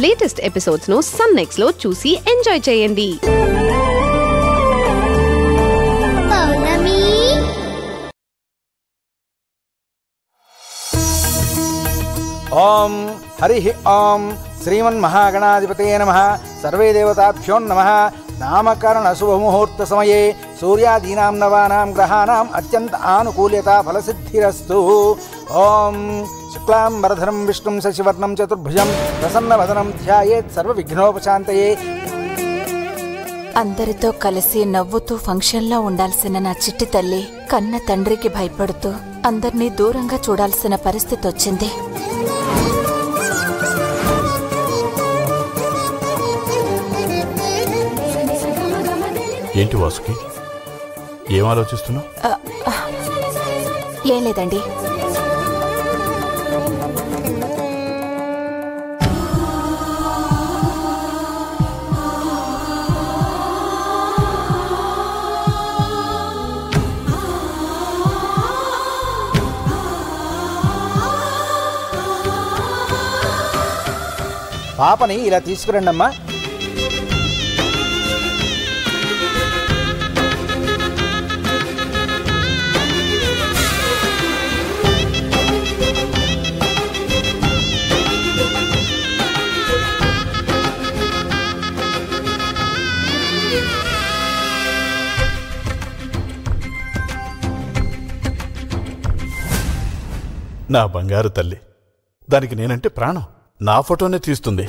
Latest episodes ను sun next లో చూసి ఎంజాయ్ చేయండి. ఓం హరి ఓం శ్రీమన్మహాగణాధిపతయే నమః. సర్వే దేవతాభ్యో నమః. నామకరణ శుభముహూర్త సమయే సూర్యాదీనాం నవానాం గ్రహాణాం అత్యంత ఆనుకూల్యత ఫలసిద్ధిరస్తు. ఓం శుక్లాంబరధరం విష్ణుం శశివర్ణం చతుర్భుజం ప్రసన్నవదనం ధ్యాయేత్ సర్వ విఘ్నోపశాంతయే. అందరితో కలిసి నవ్వుతూ ఫంక్షన్లో ఉండాల్సిన నా చిట్టి తల్లి కన్న తండ్రికి భయపడుతూ అందర్నీ దూరంగా చూడాల్సిన పరిస్థితి వచ్చింది. ఏంటి వాసుకి, ఏం ఆలోచిస్తున్నావు? ఏం లేదండి. పాపని ఇలా తీసుకురండి అమ్మా. నా బంగారు తల్లి, దానికి నేనంటే ప్రాణం. నా ఫోటోనే తీస్తుంది.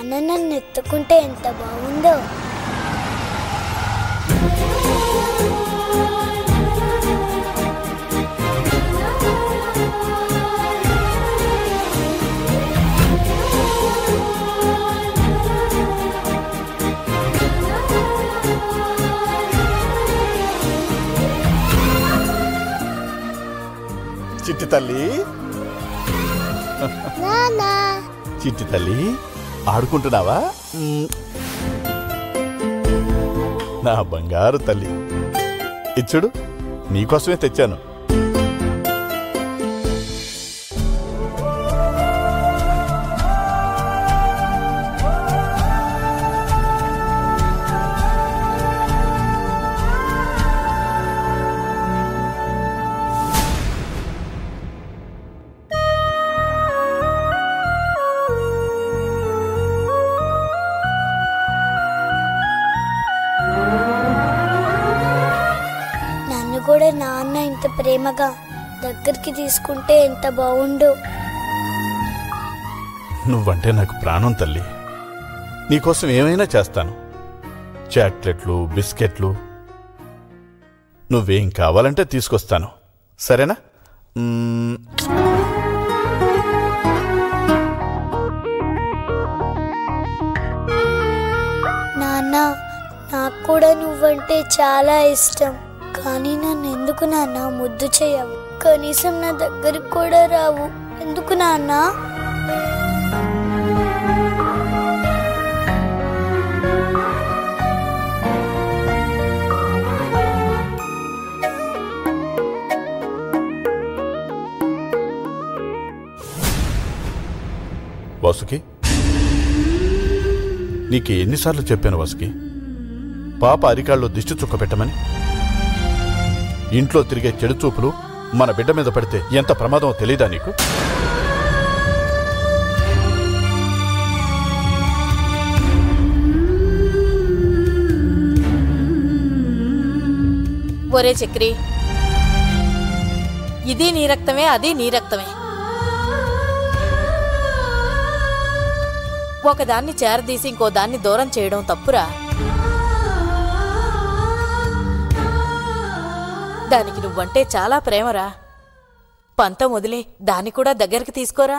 నాన్న నన్ను ఎత్తుకుంటే ఎంత బాగుందో. చిట్టి తల్లి, చిట్టి తల్లి, ఆడుకుంటున్నావా? నా బంగారు తల్లి, ఇచ్చుడు నీకోసమే తెచ్చాను. కూడా నాన్న ఇంత ప్రేమగా దగ్గరికి తీసుకుంటే ఎంత బాగుండు. నువ్వంటే నాకు ప్రాణం తల్లి. నీకోసం ఏమైనా చేస్తాను. చాక్లెట్లు, బిస్కెట్లు, నువ్వేం కావాలంటే తీసుకొస్తాను. సరేనా? నాన్న, నాకు కూడా నువ్వంటే చాలా ఇష్టం. కానీ నన్ను ఎందుకు నాన్న ముద్దు చేయవు? కనీసం నా దగ్గరికి కూడా రావు. ఎందుకు నాన్న? వాసుకి, నీకు ఎన్నిసార్లు చెప్పాను వాసుకి, పాప అరికాళ్ళలో దిష్టి చుక్క పెట్టమని? ఇంట్లో తిరిగే చెడు చూపులు మన బిడ్డ మీద పడితే ఎంత ప్రమాదమో తెలీదా నీకు? ఒరే చక్రి, ఇది నీ రక్తమే, అది నీ రక్తమే. ఒకదాన్ని చేరదీసి ఇంకో దాన్ని దూరం చేయడం తప్పురా. దానికి నువ్వంటే చాలా ప్రేమరా. పంతం వదిలే దాన్ని కూడా దగ్గరికి తీసుకోరా.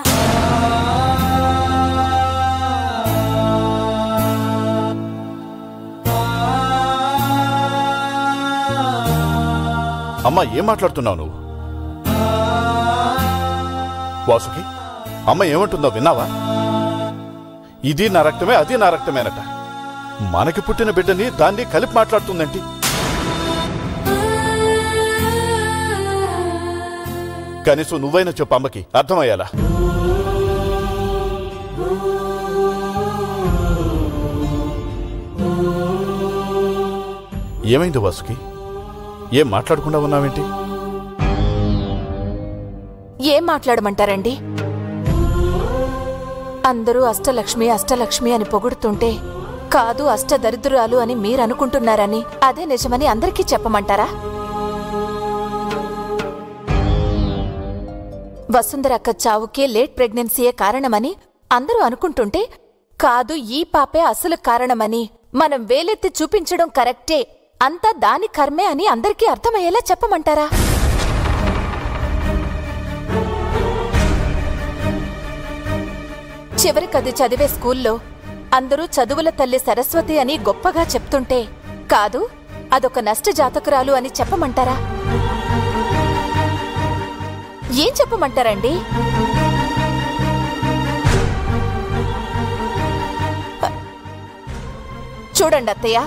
అమ్మా, ఏం మాట్లాడుతున్నావు నువ్వు? వాసుకి, అమ్మ ఏమంటుందో విన్నావా? ఇది నా రక్తమే, అది నా రక్తమేనట. మనకి పుట్టిన బిడ్డని దాన్ని కలిపి మాట్లాడుతుందంటే కనీసం నువ్వైనా చెప్పు అమ్మకి, అర్థమయ్యాలా? ఏమైంది వాసుకి? ఏం మాట్లాడకుండా ఉన్నావేంటి? ఏం మాట్లాడమంటారండి? అందరూ అష్టలక్ష్మి అష్టలక్ష్మి అని పొగుడుతుంటే కాదు అష్టదరిద్రురాలు అని మీరనుకుంటున్నారని, అదే నిజమని అందరికీ చెప్పమంటారా? వసుంధరక్క చావుకే లేట్ ప్రెగ్నెన్సీయే కారణమని అందరూ అనుకుంటుంటే కాదు ఈ పాపే అసలు కారణమని మనం వేలెత్తి చూపించడం కరెక్టే, అంతా దాని కర్మే అని అందరికీ అర్థమయ్యేలా చెప్పమంటారా? చివరికది చదివే స్కూల్లో అందరూ చదువుల తల్లి సరస్వతి అని గొప్పగా చెప్తుంటే కాదు అదొక నష్టజాతకురాలు అని చెప్పమంటారా? ఏం చెప్పమంటారండి? చూడండి అత్తయ్య,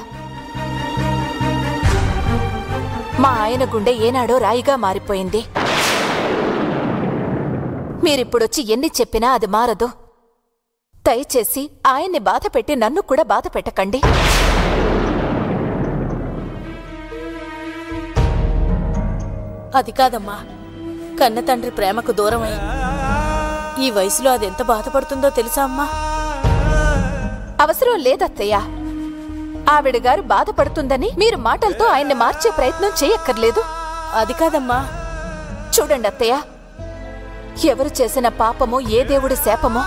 మా ఆయన గుండె ఏనాడో రాయిగా మారిపోయింది. మీరిప్పుడొచ్చి ఎన్ని చెప్పినా అది మారదు. దయచేసి ఆయన్ని బాధ పెట్టి నన్ను కూడా బాధ పెట్టకండి. అది కాదమ్మా, కన్న తండ్రి ప్రేమకు దూరమై ఈ వయసులో అదెంత బాధపడుతుందో తెలుసా అమ్మా? అవసరం లేదత్తయ్య. ఆవిడగారు బాధపడుతుందని మీరు మాటలతో ఆయన్ని మార్చే ప్రయత్నం చేయక్కర్లేదు. అది కాదమ్మా. చూడండి అత్తయ్య, ఎవరు చేసిన పాపమో ఏ దేవుడి శాపమో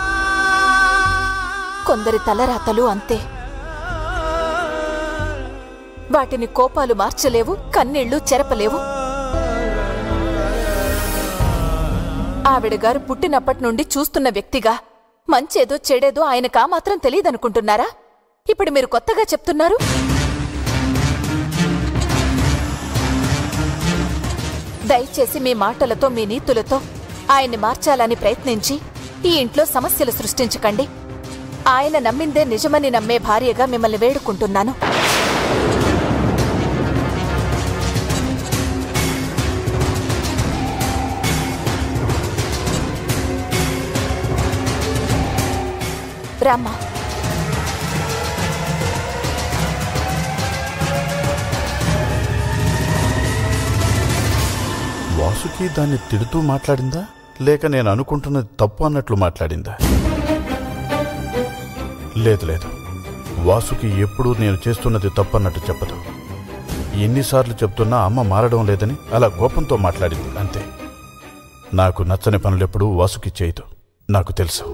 కొందరి తలరాతలు అంతే. వాటిని కోపాలు మార్చలేవు, కన్నీళ్లు చెరపలేవు. ఆవిడగారు పుట్టినప్పటి నుండి చూస్తున్న వ్యక్తిగా మంచేదో చెడేదో ఆయనకా మాత్రం తెలియదనుకుంటున్నారా? ఇప్పుడు మీరు కొత్తగా చెప్తున్నారు. దయచేసి మీ మాటలతో, మీ నీతులతో ఆయన్ని మార్చాలని ప్రయత్నించి ఈ ఇంట్లో సమస్యలు సృష్టించకండి. ఆయన నమ్మిందే నిజమని నమ్మే భార్యగా మిమ్మల్ని వేడుకుంటున్నాను. రామ్మా. వాసుకి దాన్ని తిడుతూ మాట్లాడిందా, లేక నేను అనుకుంటున్నది తప్పు అన్నట్లు మాట్లాడిందా? లేదు, వాసుకి ఎప్పుడూ నేను చేస్తున్నది తప్పన్నట్టు చెప్పదు. ఎన్నిసార్లు చెప్తున్నా అమ్మ మారడం లేదని అలా కోపంతో మాట్లాడింది అంతే. నాకు నచ్చని పనులెప్పుడూ వాసుకి చేయదు, నాకు తెలుసు.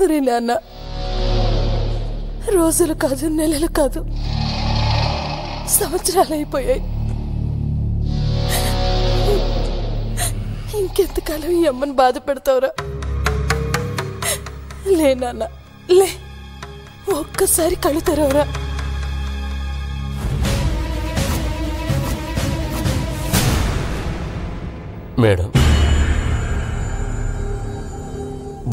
అరే నాన్న, రోజులు కాదు, నెలలు కాదు, సంవత్సరాలు అయిపోయాయి. ఇంకెంతకాలం ఈ అమ్మని బాధ పెడతావురా? లే నాన్న, లే, ఒక్కసారి కళ్ళు తెరవరా. మేడం,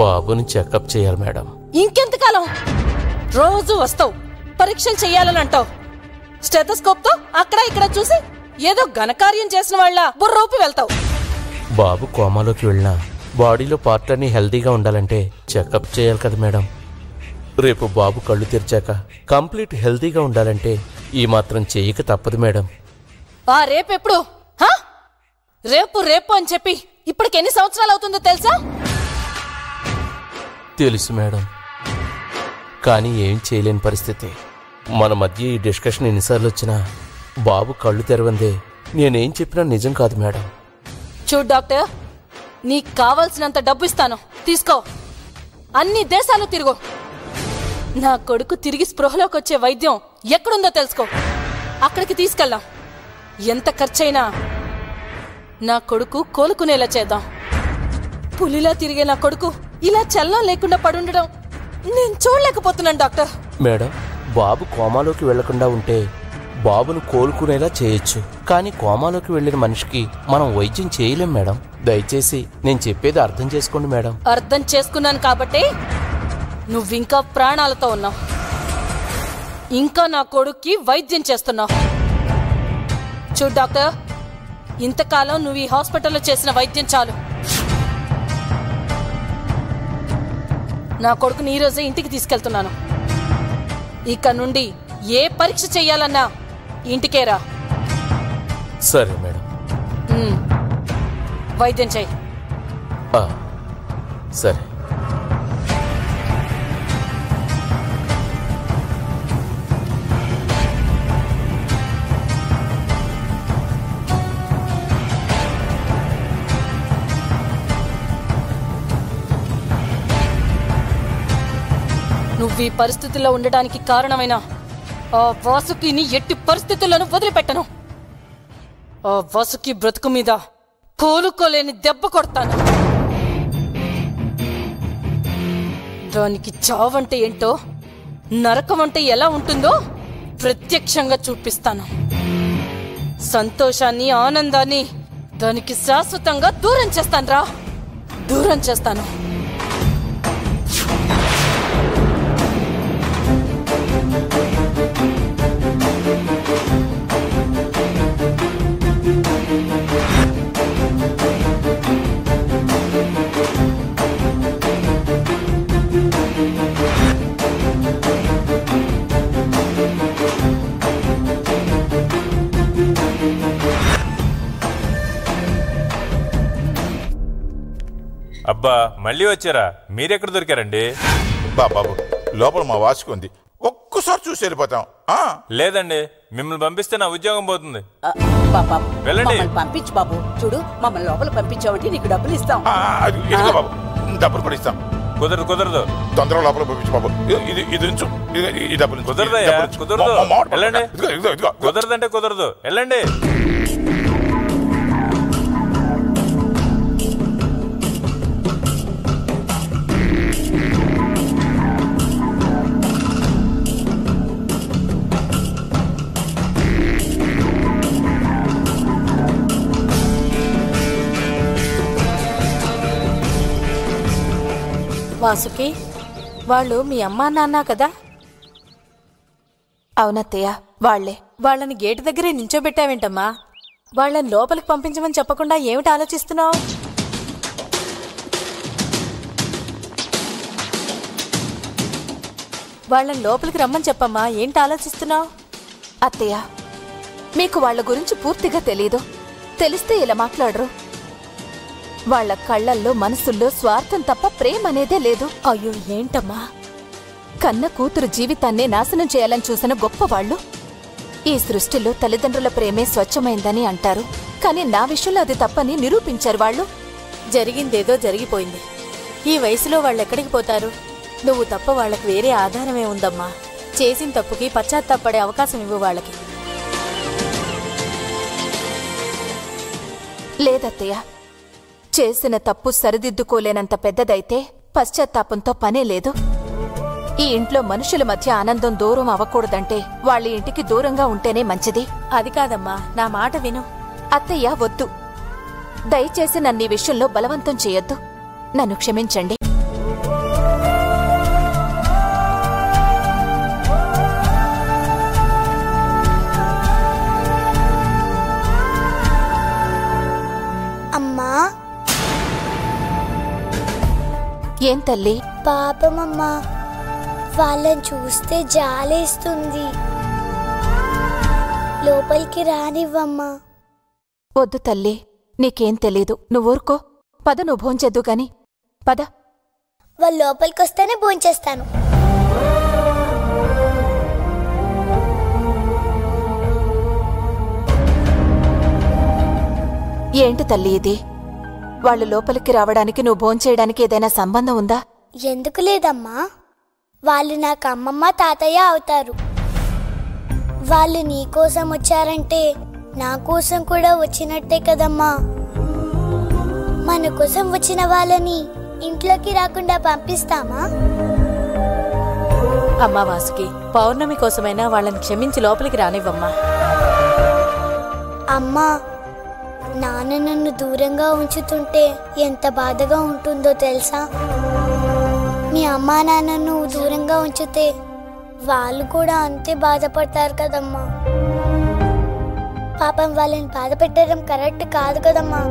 బాబుని చెకప్ చేయాలి మేడం. ఇంకెంతకాలం? రోజు వస్తావు, పరీక్షలు చెయ్యాలని అంటావు. స్టెథోస్కోప్ తో అక్కడ ఇక్కడ చూసి ఏదో ఘనకార్యం చేసిన వాళ్ళ బుర్రోపి వెళ్తావు. బాబు కోమాలోకి వెళ్ళినా బాడీలో పార్ట్లన్నీ హెల్దీగా ఉండాలంటే చెకప్ చేయాలి కదా మేడం. రేపు బాబు కళ్ళు తెరిచాక కంప్లీట్ హెల్దీగా ఉండాలంటే ఈ మాత్రం చేయక తప్పదు మేడం. ఆ రేపెప్పుడు? రేపు రేపు అని చెప్పి ఇప్పటికి ఎన్ని సంవత్సరాలు అవుతుందో తెలుసా? తెలుసు మేడం, కానీ ఏం చేయలేని పరిస్థితి. మన మధ్య ఈ డిస్కషన్ ఎన్నిసార్లు వచ్చినా బాబు కళ్ళు తెరవందే నేనేం చెప్పినా నిజం కాదు మేడం. చూడు డాక్టర్, నీకు కావాల్సినంత డబ్బు ఇస్తాను, తీసుకో. అన్ని దేశాలు తిరుగు. నా కొడుకు తిరిగి స్పృహలోకి వచ్చే వైద్యం ఎక్కడుందో తెలుసుకో. అక్కడికి తీసుకెళ్దాం. ఎంత ఖర్చైనా నా కొడుకు కోలుకునేలా చేద్దాం. పులిలా తిరిగే నా కొడుకు ఇలా చలనం లేకుండా పడుండడం నేను చూడలేకపోతున్నాను డాక్టర్. మేడం, బాబు కోమాలోకి వెళ్లకుండా ఉంటే బాబును కోలుకునేలా చేయొచ్చు, కానీ కోమాలోకి వెళ్లిన మనిషికి మనం వైద్యం చేయలేం మేడం. దయచేసి నేను చెప్పేది అర్థం చేసుకోండి మేడం. అర్థం చేసుకున్నాను కాబట్టి నువ్వింకా ప్రాణాలతో ఉన్నావు, ఇంకా నా కొడుక్కి వైద్యం చేస్తున్నావు. చూడు డాక్టర్, ఇంతకాలం నువ్వు ఈ హాస్పిటల్లో చేసిన వైద్యం చాలు. నా కొడుకుని ఈ రోజే ఇంటికి తీసుకెళ్తున్నాను. ఇక నుండి ఏ పరీక్ష చెయ్యాలన్నా ఇంటికేరా. సరే మేడం. వైద్యం చెయ్యి. సరే. నువ్వు ఈ పరిస్థితుల్లో ఉండడానికి కారణమైన ఆ వాసుకిని ఎట్టి పరిస్థితుల్లోనూ వదిలిపెట్టను. ఆ వాసుకి బ్రతుకు మీద కోలుకోలేని దెబ్బ కొడతాను. దానికి చావంటే ఏంటో, నరకం అంటే ఎలా ఉంటుందో ప్రత్యక్షంగా చూపిస్తాను. సంతోషాన్ని, ఆనందాన్ని దానికి శాశ్వతంగా దూరం చేస్తాను రా, దూరం చేస్తాను. అబ్బా, మళ్ళీ వచ్చారా? మీరెక్కడ దొరికారండి? బాబు, లోపల మా వాసుకు ఉంది, ఒక్కసారి చూసి వెళ్ళిపోతాం. లేదండి, మిమ్మల్ని పంపిస్తే నా ఉద్యోగం పోతుంది. వెళ్ళండి, పంపించు బాబు. చూడు, మమ్మల్ని లోపల పంపించావంటే నీకు డబ్బులు ఇస్తాం. బాబు, డబ్బులు కూడా ఇస్తాం. కుదరదు కుదరదు, తొందరగా లోపల పంపించు బాబు. ఇది ఉంచు, ఈ డబ్బులు. కుదరదయ్యా, కుదరదు. వెళ్ళండి. కుదరదంటే కుదరదు, వెళ్ళండి. వాసుకి, వాళ్ళు మీ అమ్మా నాన్న కదా? అవునత్తయ్య, వాళ్లే. వాళ్ళని గేటు దగ్గరే నించోబెట్టావేంటమ్మా? వాళ్ళని లోపలికి పంపించమని చెప్పకుండా ఏమిటి ఆలోచిస్తున్నావు? వాళ్ళని లోపలికి రమ్మని చెప్పమ్మా, ఏంటి ఆలోచిస్తున్నావు? అత్తయ్య, మీకు వాళ్ల గురించి పూర్తిగా తెలీదు. తెలిస్తే ఇలా మాట్లాడరు. వాళ్ల కళ్లల్లో, మనసుల్లో స్వార్థం తప్ప ప్రేమ అనేదే లేదు. అయ్యో, ఏంటమ్మా? కన్న కూతురు జీవితాన్నే నాశనం చేయాలని చూసిన గొప్పవాళ్లు. ఈ సృష్టిలో తల్లిదండ్రుల ప్రేమే స్వచ్ఛమైందని అంటారు, కానీ నా విషయంలో అది తప్పని నిరూపించారు వాళ్ళు. జరిగిందేదో జరిగిపోయింది. ఈ వయసులో వాళ్ళెక్కడికి పోతారు? నువ్వు తప్ప వాళ్లకు వేరే ఆధారమే ఉందమ్మా. చేసిన తప్పుకి పశ్చాత్తాపడే అవకాశం ఇవ్వు వాళ్ళకి. లేదత్తయ్య, చేసిన తప్పు సరిదిద్దుకోలేనంత పెద్దదైతే పశ్చాత్తాపంతో పనే లేదు. ఈ ఇంట్లో మనుషుల మధ్య ఆనందం దూరం అవ్వకూడదంటే వాళ్ళ ఇంటికి దూరంగా ఉంటేనే మంచిది. అది కాదమ్మా, నా మాట విను. అత్తయ్య, వద్దు. దయచేసి నన్ను ఈ విషయంలో బలవంతం చేయొద్దు. నన్ను క్షమించండి. అమ్మా, ఏం తల్లి? పాపమమ్మా, వాళ్ళని చూస్తే జాలేస్తుంది. లోపలికి రానివ్వమ్మా. వద్దు తల్లి, నీకేం తెలీదు. నువ్వూరుకో. పద, నువ్వు భోంచేద్దు గాని. పద. వాళ్ళు లోపలికి వస్తేనే భోంచేస్తాను. ఏంటి తల్లి ఇది? వాళ్ళు లోపలికి రావడానికి నువ్వు భోంచేయడానికి ఏదైనా సంబంధం ఉందా? ఎందుకు లేదమ్మా, వాళ్ళు నాకు అమ్మమ్మ, తాతయ్య అవుతారు. వాళ్ళు నీకోసం వచ్చారంటే నా కోసం కూడా వచ్చినట్టే కదమ్మా. మన కోసం వచ్చిన వాళ్ళని ఇంట్లోకి రాకుండా పంపిస్తామా? అమ్మా వాసుకి, పౌర్ణమి కోసమైనా వాళ్ళని క్షమించి లోపలికి రానివ్వమ్మా. అమ్మా, నాన్న నన్ను దూరంగా ఉంచుతుంటే ఎంత బాధగా ఉంటుందో తెలుసా? మీ అమ్మా నాన్నను దూరంగా ఉంచితే వాళ్ళు కూడా అంతే బాధపడతారు కదమ్మా. పాపం, వాళ్ళని బాధ పెట్టడం కరెక్ట్ కాదు కదమ్మా.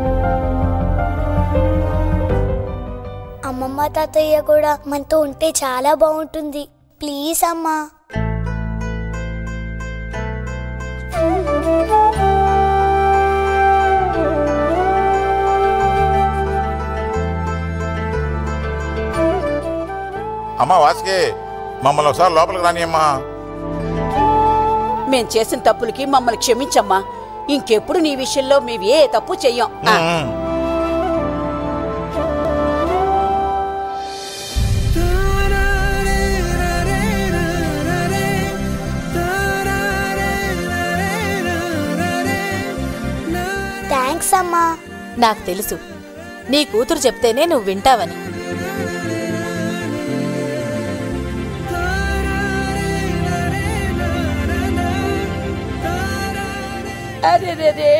అమ్మమ్మ, తాతయ్య కూడా మనతో ఉంటే చాలా బాగుంటుంది. ప్లీజ్ అమ్మా. అమ్మా వాసుకి, మమ్మల్ని ఒకసారి లోపలికి రానియమ్మా. మేం చేసిన తప్పులకి మమ్మల్ని క్షమించమ్మా. ఇంకెప్పుడు నీ విషయంలో మేము ఏ తప్పు చెయ్యం. థ్యాంక్స్ అమ్మా. నాకు తెలుసు నీ కూతురు చెప్తేనే నువ్వు వింటావని. అరే రే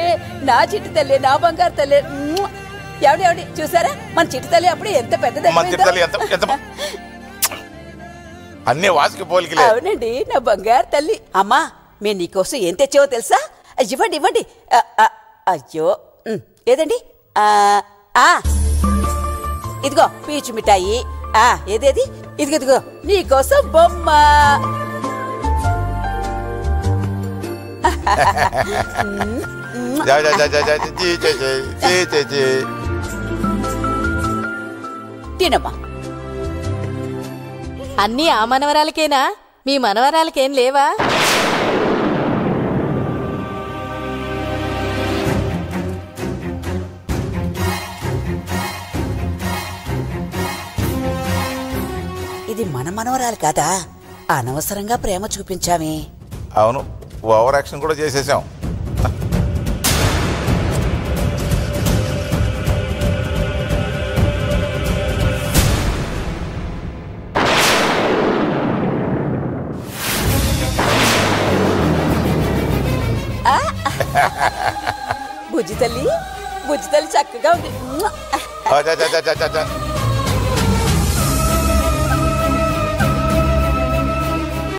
నా చిట్టి తల్లి, నా బంగారు తల్లి. ఎవడి చూసారా మన చిట్టి తల్లి అప్పుడు ఎంత పెద్దది. అన్ని వాసుకి పోలికలే. అవునండి, నా బంగారు తల్లి. అమ్మా, మేము నీకోసం ఏం తెచ్చావో తెలుసా? ఇవ్వండి ఇవ్వండి. అయ్యో, ఏదండి? ఇదిగో పీచు మిఠాయి. ఏదేది? ఇదిగో నీకోసం బొమ్మ. తినమ్మా. అన్నీ ఆ మనవరాలకేనా? మీ మనవరాలకేం లేవా? ఇది మన మనవరాలు కాదా? అనవసరంగా ప్రేమ చూపించామే. అవును, ఓవర్ యాక్షన్ కూడా చేసేసాం. బుజ్జి తల్లి చక్కగా ఉంది.